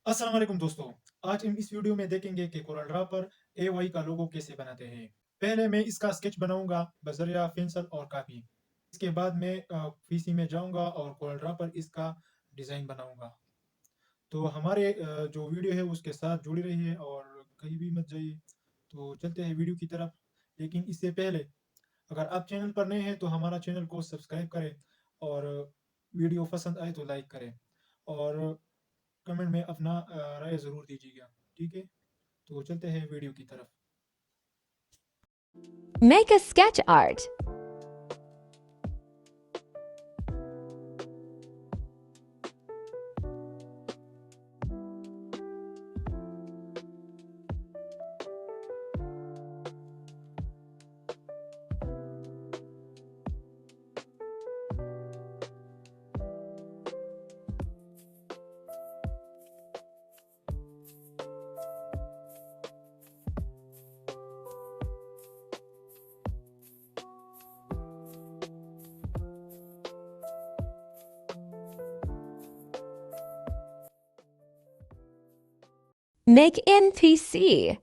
अस्सलाम वालेकुम दोस्तों। आज हम इस वीडियो में देखेंगे कि कोरल ड्रॉ पर एआई का लोगो कैसे बनाते हैं। पहले मैं इसका स्केच बनाऊंगा बजरिया पेंसिल और कापी। इसके बाद मैं पीसी में जाऊंगा और कोरल ड्रॉ पर इसका डिज़ाइन बनाऊंगा। तो हमारे जो वीडियो है उसके साथ जुड़ी रहिए और कहीं भी मत जाइए। तो चलते हैं वीडियो की तरफ। लेकिन इससे पहले अगर आप चैनल पर नए हैं तो हमारा चैनल को सब्सक्राइब करें और वीडियो पसंद आए तो लाइक करें और कमेंट में अपना राय ज़रूर दीजिएगा। ठीक है, तो चलते हैं वीडियो की तरफ। Make a sketch art. Make NPC.